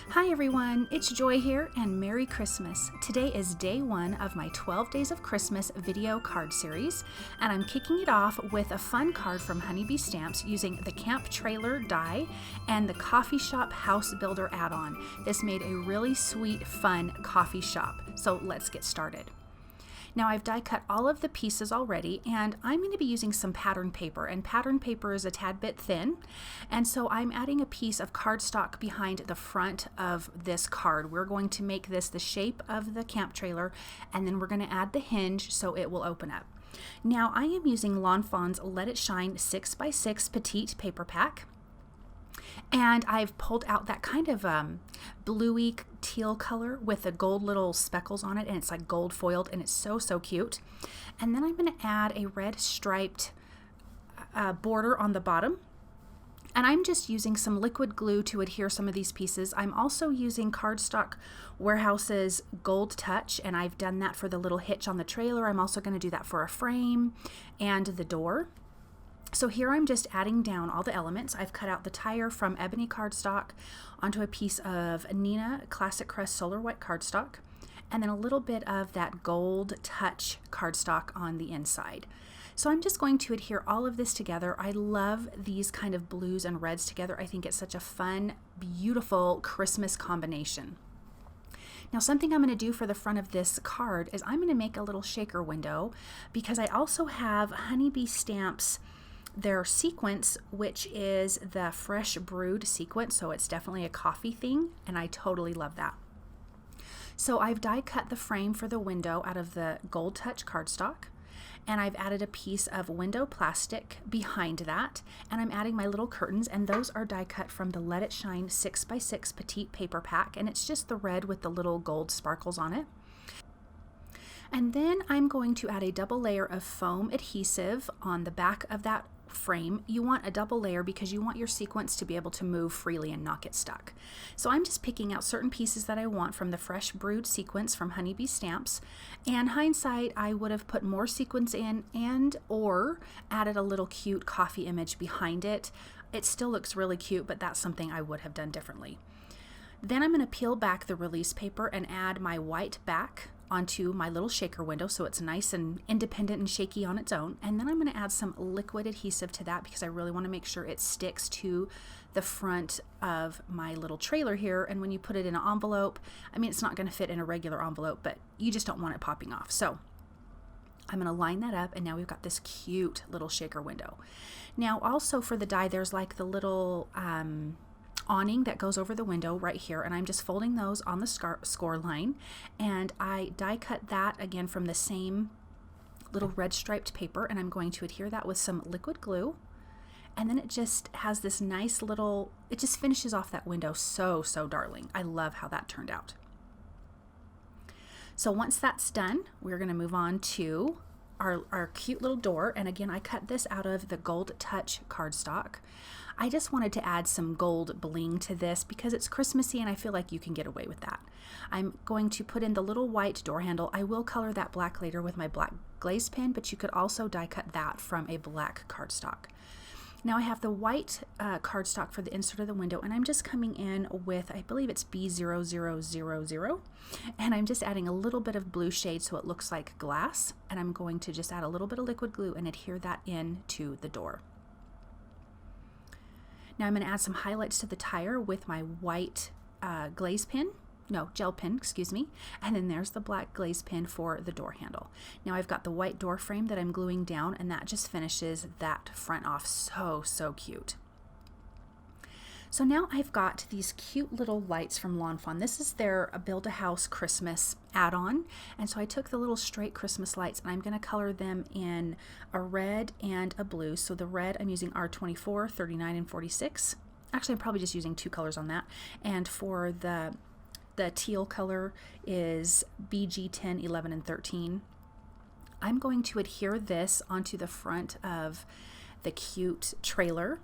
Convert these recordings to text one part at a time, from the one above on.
Hi everyone, it's Joy here and Merry Christmas. Today is day one of my 12 Days of Christmas video card series, and I'm kicking it off with a fun card from Honeybee Stamps using the Camp Trailer die and the Coffee Shop House Builder add-on. This made a really sweet, fun coffee shop, so let's get started. Now I've die cut all of the pieces already, and I'm going to be using some pattern paper, and pattern paper is a tad bit thin, and so I'm adding a piece of cardstock behind the front of this card. We're going to make this the shape of the camp trailer, and then we're going to add the hinge so it will open up. Now I am using Fawn's Let It Shine 6x6 petite paper pack. And I've pulled out that kind of bluey teal color with the gold little speckles on it, and it's like gold foiled, and it's so cute. And then I'm going to add a red striped border on the bottom, and I'm just using some liquid glue to adhere some of these pieces. I'm also using Cardstock Warehouse's Gold Touch, and I've done that for the little hitch on the trailer. I'm also going to do that for a frame and the door. So here I'm just adding down all the elements. I've cut out the tire from Ebony cardstock onto a piece of Neenah Classic Crest Solar White cardstock, and then a little bit of that Gold Touch cardstock on the inside. So I'm just going to adhere all of this together. I love these kind of blues and reds together. I think it's such a fun, beautiful Christmas combination. Now something I'm going to do for the front of this card is I'm going to make a little shaker window, because I also have Honeybee Stamps their sequence, which is the fresh brewed sequence, so it's definitely a coffee thing, and I totally love that. So I've die cut the frame for the window out of the Gold Touch cardstock, and I've added a piece of window plastic behind that, and I'm adding my little curtains, and those are die cut from the Let It Shine 6x6 petite paper pack, and it's just the red with the little gold sparkles on it. And then I'm going to add a double layer of foam adhesive on the back of that frame. You want a double layer because you want your sequence to be able to move freely and not get stuck. So I'm just picking out certain pieces that I want from the fresh brewed sequence from Honeybee Stamps, and hindsight I would have put more sequins in and or added a little cute coffee image behind it. It still looks really cute, but that's something I would have done differently. Then I'm going to peel back the release paper and add my white back onto my little shaker window so it's nice and independent and shaky on its own. And then I'm going to add some liquid adhesive to that because I really want to make sure it sticks to the front of my little trailer here. And when you put it in an envelope, I mean, it's not going to fit in a regular envelope, but you just don't want it popping off. So I'm going to line that up, and now we've got this cute little shaker window. Now also for the die, there's like the little awning that goes over the window right here, and I'm just folding those on the score line, and I die cut that again from the same little red striped paper, and I'm going to adhere that with some liquid glue, and then it just has this nice little, it just finishes off that window so darling. I love how that turned out. So once that's done, we're going to move on to our cute little door, and again I cut this out of the Gold Touch cardstock. I just wanted to add some gold bling to this because it's Christmassy and I feel like you can get away with that. I'm going to put in the little white door handle. I will color that black later with my black glaze pen, but you could also die cut that from a black cardstock. Now I have the white cardstock for the insert of the window, and I'm just coming in with, I believe it's B0000, and I'm just adding a little bit of blue shade so it looks like glass, and I'm going to just add a little bit of liquid glue and adhere that into the door. Now I'm going to add some highlights to the tire with my white gel pen, excuse me, and then there's the black glaze pen for the door handle. Now I've got the white door frame that I'm gluing down, and that just finishes that front off so cute. So now I've got these cute little lights from Fawn. This is their Build-A-House Christmas add-on, and so I took the little straight Christmas lights and I'm going to color them in a red and a blue. So the red I'm using R24, 39, and 46. Actually, I'm probably just using two colors on that. And for the teal color is BG10, 11, and 13. I'm going to adhere this onto the front of the cute trailer,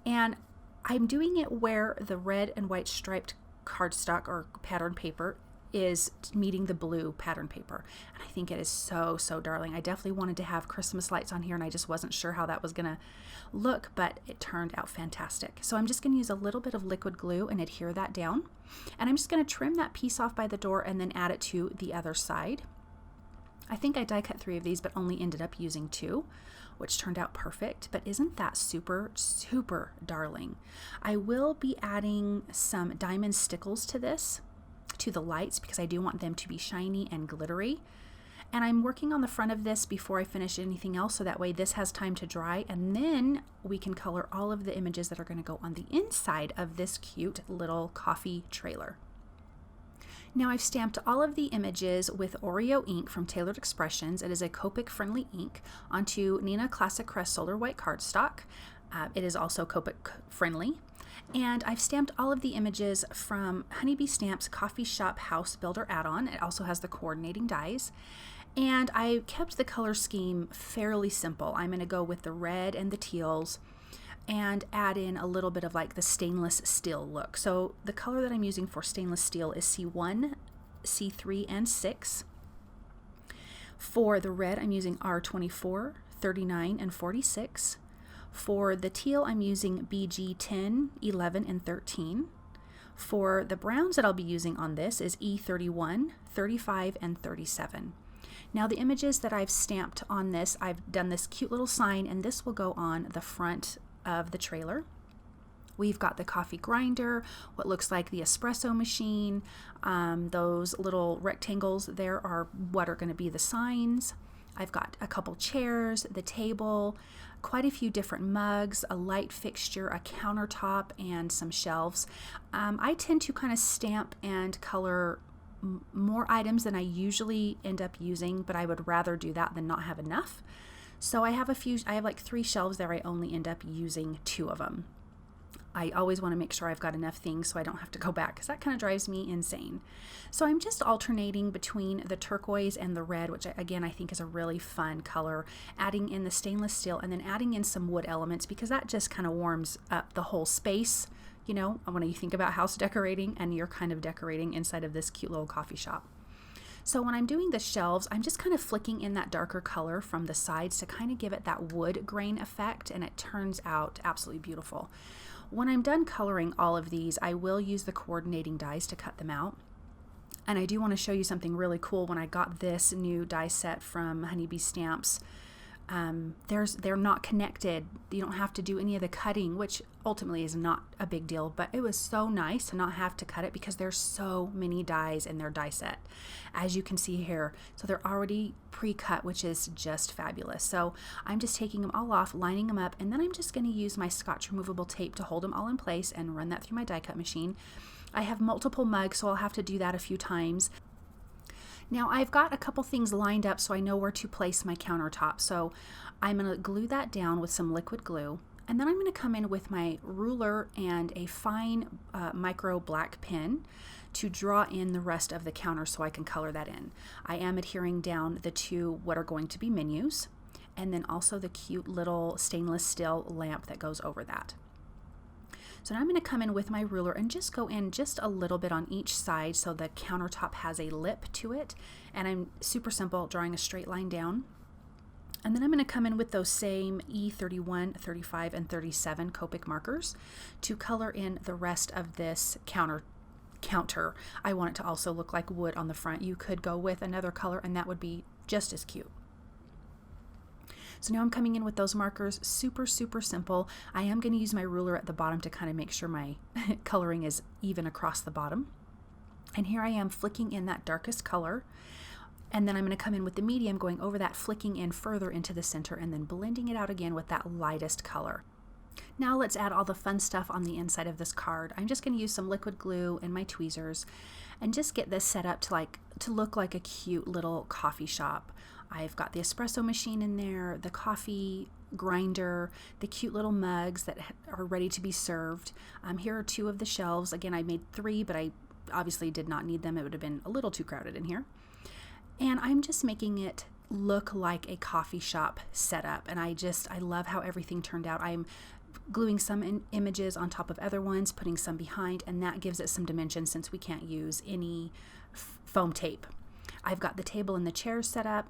and I'm doing it where the red and white striped cardstock or pattern paper is meeting the blue pattern paper. And I think it is so, so darling. I definitely wanted to have Christmas lights on here, and I just wasn't sure how that was gonna look, but it turned out fantastic. So I'm just gonna use a little bit of liquid glue and adhere that down. And I'm just gonna trim that piece off by the door and then add it to the other side. I think I die cut 3 of these, but only ended up using 2, which turned out perfect. But isn't that super, super darling? I will be adding some diamond stickles to this, to the lights, because I do want them to be shiny and glittery. And I'm working on the front of this before I finish anything else, so that way this has time to dry, and then we can color all of the images that are going to go on the inside of this cute little coffee trailer. Now I've stamped all of the images with Oreo ink from Tailored Expressions. It is a Copic friendly ink onto Neenah Classic Crest Solar White cardstock. It is also Copic friendly. And I've stamped all of the images from Honeybee Stamps Coffee Shop House Builder add-on. It also has the coordinating dies. And I kept the color scheme fairly simple. I'm going to go with the red and the teals and add in a little bit of like the stainless steel look. So the color that I'm using for stainless steel is C1, C3, and 6. For the red, I'm using R24, 39, and 46. For the teal, I'm using BG 10, 11, and 13. For the browns that I'll be using on this is E31, 35, and 37. Now the images that I've stamped on this, I've done this cute little sign, and this will go on the front of the trailer. We've got the coffee grinder, what looks like the espresso machine. Those little rectangles there are what are going to be the signs. I've got a couple chairs, the table, quite a few different mugs, a light fixture, a countertop, and some shelves. I tend to kind of stamp and color more items than I usually end up using, but I would rather do that than not have enough. So I have like 3 shelves there. I only end up using 2 of them. I always want to make sure I've got enough things so I don't have to go back, because that kind of drives me insane. So I'm just alternating between the turquoise and the red, which again I think is a really fun color, adding in the stainless steel and then adding in some wood elements, because that just kind of warms up the whole space, you know, when you think about house decorating and you're kind of decorating inside of this cute little coffee shop. So when I'm doing the shelves, I'm just kind of flicking in that darker color from the sides to kind of give it that wood grain effect, and it turns out absolutely beautiful. When I'm done coloring all of these, I will use the coordinating dies to cut them out. And I do want to show you something really cool. When I got this new die set from Honeybee Stamps, they're not connected. You don't have to do any of the cutting, which ultimately is not a big deal, but it was so nice to not have to cut it because there's so many dies in their die set, as you can see here. So they're already pre-cut, which is just fabulous. So I'm just taking them all off, lining them up, and then I'm just going to use my Scotch removable tape to hold them all in place and run that through my die cut machine. I have multiple mugs, so I'll have to do that a few times. Now I've got a couple things lined up so I know where to place my countertop. So I'm going to glue that down with some liquid glue, and then I'm going to come in with my ruler and a fine micro black pen to draw in the rest of the counter so I can color that in. I am adhering down the 2 what are going to be menus, and then also the cute little stainless steel lamp that goes over that. So now I'm going to come in with my ruler and just go in just a little bit on each side so the countertop has a lip to it. And I'm super simple, drawing a straight line down. And then I'm going to come in with those same E31, 35, and 37 Copic markers to color in the rest of this counter. I want it to also look like wood on the front. You could go with another color and that would be just as cute. So now I'm coming in with those markers, super, super simple. I am going to use my ruler at the bottom to kind of make sure my coloring is even across the bottom. And here I am flicking in that darkest color. And then I'm going to come in with the medium, going over that, flicking in further into the center, and then blending it out again with that lightest color. Now let's add all the fun stuff on the inside of this card. I'm just going to use some liquid glue and my tweezers and just get this set up to look like a cute little coffee shop. I've got the espresso machine in there, the coffee grinder, the cute little mugs that are ready to be served. Here are 2 of the shelves. Again, I made 3, but I obviously did not need them. It would have been a little too crowded in here. And I'm just making it look like a coffee shop setup. And I love how everything turned out. I'm gluing some images on top of other ones, putting some behind, and that gives it some dimension since we can't use any foam tape. I've got the table and the chairs set up,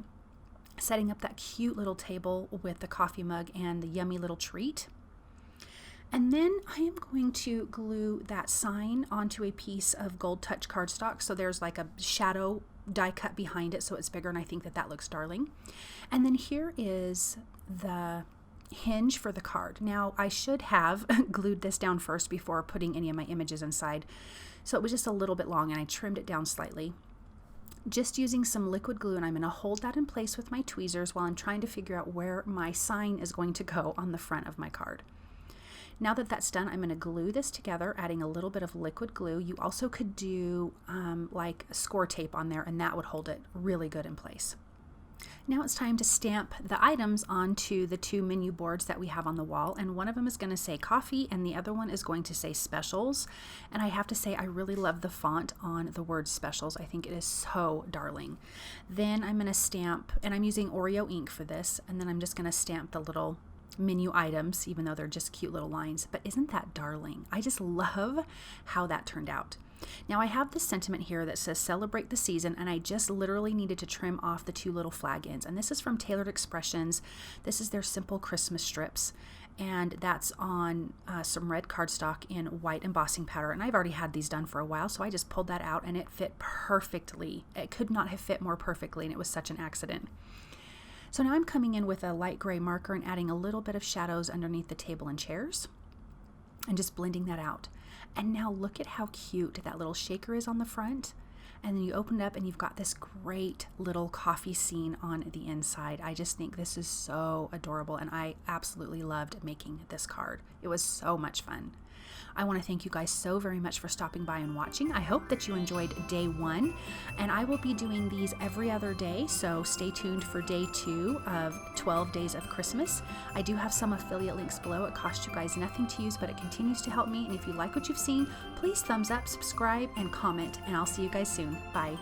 setting up that cute little table with the coffee mug and the yummy little treat. And then I am going to glue that sign onto a piece of Gold Touch cardstock. So there's like a shadow die cut behind it so it's bigger, and I think that that looks darling. And then here is the hinge for the card. Now I should have glued this down first before putting any of my images inside. So it was just a little bit long and I trimmed it down slightly. Just using some liquid glue, and I'm going to hold that in place with my tweezers while I'm trying to figure out where my sign is going to go on the front of my card. Now that that's done, I'm going to glue this together, adding a little bit of liquid glue. You also could do like score tape on there, and that would hold it really good in place. Now it's time to stamp the items onto the two menu boards that we have on the wall, and one of them is going to say coffee and the other one is going to say specials. And I have to say, I really love the font on the word specials. I think it is so darling. Then I'm going to stamp, and I'm using Oreo ink for this, and then I'm just going to stamp the little menu items, even though they're just cute little lines. But isn't that darling? I just love how that turned out. Now I have this sentiment here that says celebrate the season, and I just literally needed to trim off the two little flag ends, and this is from Tailored Expressions. This is their simple Christmas strips, and that's on some red cardstock in white embossing powder, and I've already had these done for a while, so I just pulled that out and it fit perfectly. It could not have fit more perfectly, and it was such an accident. So now I'm coming in with a light gray marker and adding a little bit of shadows underneath the table and chairs and just blending that out. And now look at how cute that little shaker is on the front. And then you open it up and you've got this great little coffee scene on the inside. I just think this is so adorable, and I absolutely loved making this card. It was so much fun. I want to thank you guys so very much for stopping by and watching. I hope that you enjoyed day 1, and I will be doing these every other day, so stay tuned for day 2 of 12 days of Christmas. I do have some affiliate links below. It costs you guys nothing to use, but it continues to help me, and if you like what you've seen, please thumbs up, subscribe, and comment, and I'll see you guys soon. Bye.